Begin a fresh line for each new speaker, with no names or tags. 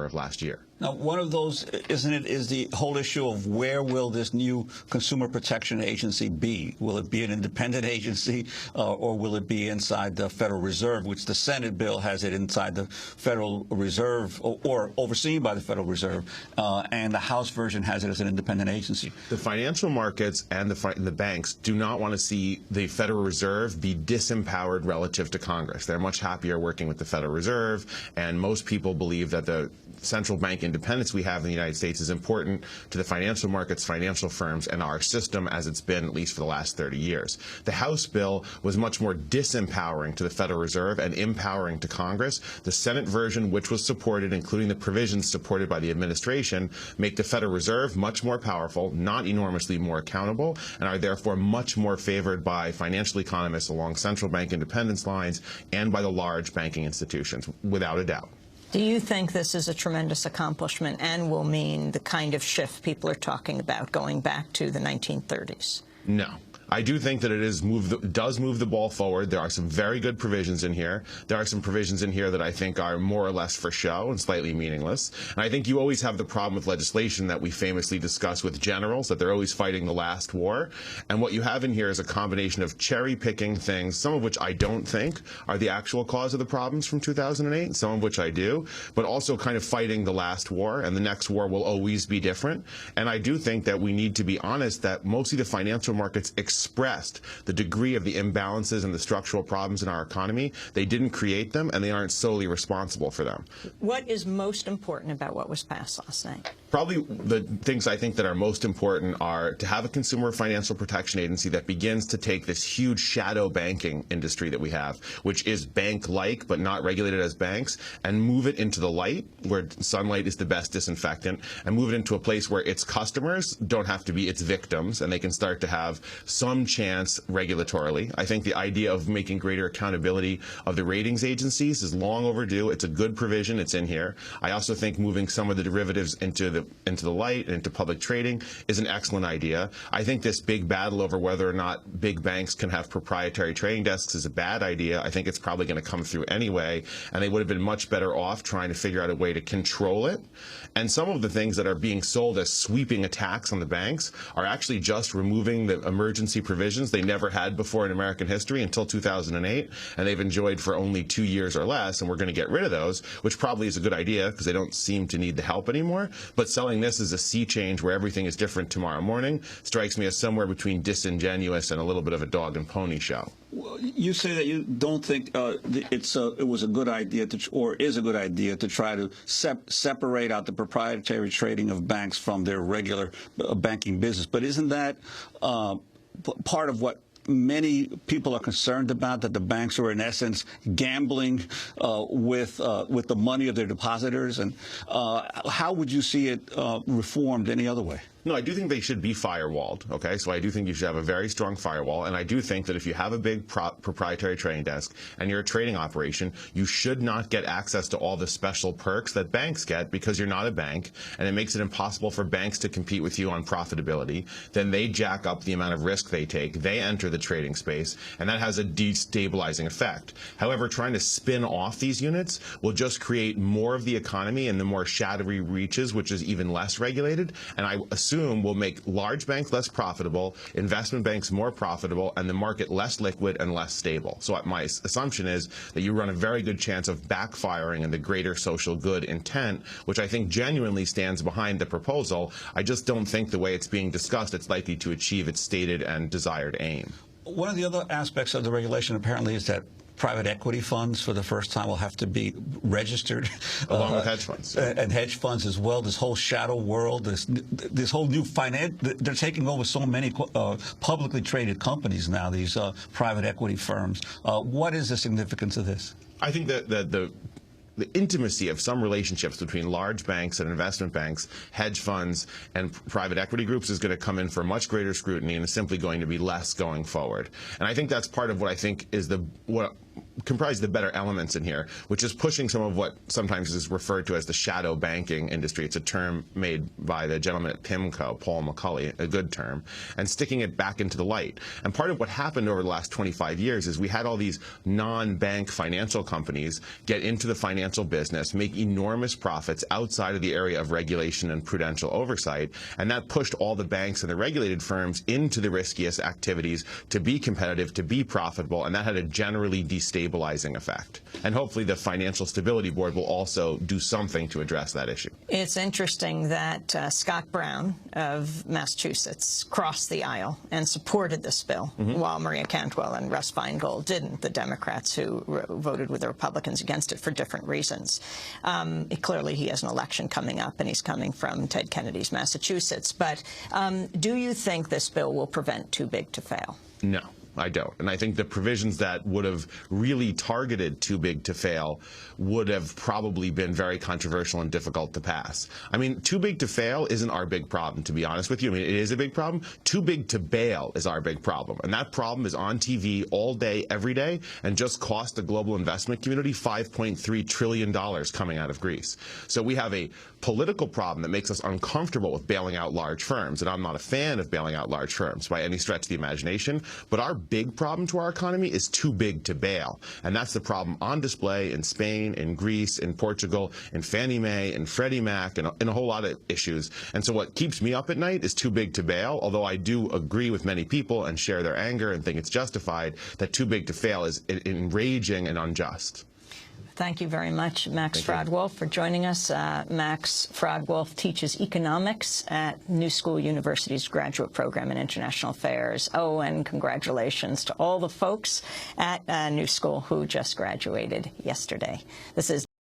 September of last year.
Now, one of those, isn't it, is the whole issue of where will this new Consumer Protection Agency be? Will it be an independent agency, or will it be inside the Federal Reserve, which the Senate bill has it inside the Federal Reserve, or overseen by the Federal Reserve, and the House version has it as an independent agency?
The financial markets and the banks do not want to see the Federal Reserve be disempowered relative to Congress. They're much happier working with the Federal Reserve, and most people believe that the central bank independence we have in the United States is important to the financial markets, financial firms, and our system as it's been at least for the last 30 years. The House bill was much more disempowering to the Federal Reserve and empowering to Congress. The Senate version, which was supported, including the provisions supported by the administration, make the Federal Reserve much more powerful, not enormously more accountable, and are therefore much more favored by financial economists along central bank independence lines and by the large banking institutions, without a doubt.
Do you think this is a tremendous accomplishment and will mean the kind of shift people are talking about going back to the 1930s?
No. I do think that it does move the ball forward. There are some very good provisions in here. There are some provisions in here that I think are more or less for show and slightly meaningless. And I think you always have the problem with legislation that we famously discuss with generals, that they're always fighting the last war. And what you have in here is a combination of cherry-picking things, some of which I don't think are the actual cause of the problems from 2008, some of which I do, but also kind of fighting the last war, and the next war will always be different. And I do think that we need to be honest that mostly the financial markets expressed the degree of the imbalances and the structural problems in our economy. They didn't create them, and they aren't solely responsible for them.
What is most important about what was passed last night?
Probably the things I think that are most important are to have a consumer financial protection agency that begins to take this huge shadow banking industry that we have, which is bank-like but not regulated as banks, and move it into the light, where sunlight is the best disinfectant, and move it into a place where its customers don't have to be its victims, and they can start to have some chance regulatorily. I think the idea of making greater accountability of the ratings agencies is long overdue. It's a good provision. It's in here. I also think moving some of the derivatives into the light and into public trading is an excellent idea. I think this big battle over whether or not big banks can have proprietary trading desks is a bad idea. I think it's probably going to come through anyway, and they would have been much better off trying to figure out a way to control it. And some of the things that are being sold as sweeping attacks on the banks are actually just removing the emergency provisions they never had before in American history until 2008, and they've enjoyed for only 2 years or less, and we're going to get rid of those, which probably is a good idea because they don't seem to need the help anymore. But selling this as a sea change where everything is different tomorrow morning strikes me as somewhere between disingenuous and a little bit of a dog and pony show.
Well, you say that you don't think it was a good idea or is a good idea to try to separate out the proprietary trading of banks from their regular banking business. But isn't that part of what many people are concerned about, that the banks are in essence gambling with the money of their depositors? And how would you see it reformed any other way?
No, I do think they should be firewalled, okay? So I do think you should have a very strong firewall, and I do think that if you have a big proprietary trading desk and you're a trading operation, you should not get access to all the special perks that banks get because you're not a bank, and it makes it impossible for banks to compete with you on profitability. Then they jack up the amount of risk they take. They enter the trading space, and that has a destabilizing effect. However, trying to spin off these units will just create more of the economy and the more shadowy reaches, which is even less regulated, and I assume will make large banks less profitable, investment banks more profitable, and the market less liquid and less stable. So my assumption is that you run a very good chance of backfiring in the greater social good intent, which I think genuinely stands behind the proposal. I just don't think the way it's being discussed, it's likely to achieve its stated and desired aim.
One of the other aspects of the regulation apparently is that private equity funds for the first time will have to be registered.
Along with hedge funds.
And hedge funds as well, this whole shadow world, this whole new finance, they're taking over so many publicly traded companies now, these private equity firms. What is the significance of this?
I think that the intimacy of some relationships between large banks and investment banks, hedge funds, and private equity groups is going to come in for much greater scrutiny and is simply going to be less going forward. And I think that's part of what I think is what comprise the better elements in here, which is pushing some of what sometimes is referred to as the shadow banking industry. It's a term made by the gentleman at PIMCO, Paul McCulley, a good term, and sticking it back into the light. And part of what happened over the last 25 years is we had all these non-bank financial companies get into the financial business, make enormous profits outside of the area of regulation and prudential oversight, and that pushed all the banks and the regulated firms into the riskiest activities to be competitive, to be profitable, and that had a generally destabilizing effect. And hopefully the Financial Stability Board will also do something to address that issue.
It's interesting that Scott Brown of Massachusetts crossed the aisle and supported this bill, while Maria Cantwell and Russ Feingold didn't, the Democrats who voted with the Republicans against it for different reasons. Clearly he has an election coming up, and he's coming from Ted Kennedy's Massachusetts. But do you think this bill will prevent too big to fail?
No, I don't. And I think the provisions that would have really targeted too big to fail would have probably been very controversial and difficult to pass. I mean, too big to fail isn't our big problem, to be honest with you. I mean, it is a big problem. Too big to bail is our big problem. And that problem is on TV all day, every day, and just cost the global investment community $5.3 trillion coming out of Greece. So we have a political problem that makes us uncomfortable with bailing out large firms. And I'm not a fan of bailing out large firms by any stretch of the imagination. But our big problem to our economy is too big to bail. And that's the problem on display in Spain, in Greece, in Portugal, in Fannie Mae, in Freddie Mac, and a whole lot of issues. And so what keeps me up at night is too big to bail, although I do agree with many people and share their anger and think it's justified that too big to fail is enraging and unjust.
Thank you very much, Max Fradwolf, for joining us. Max Fradwolf teaches economics at New School University's graduate program in international affairs. Oh, and congratulations to all the folks at New School who just graduated yesterday. This is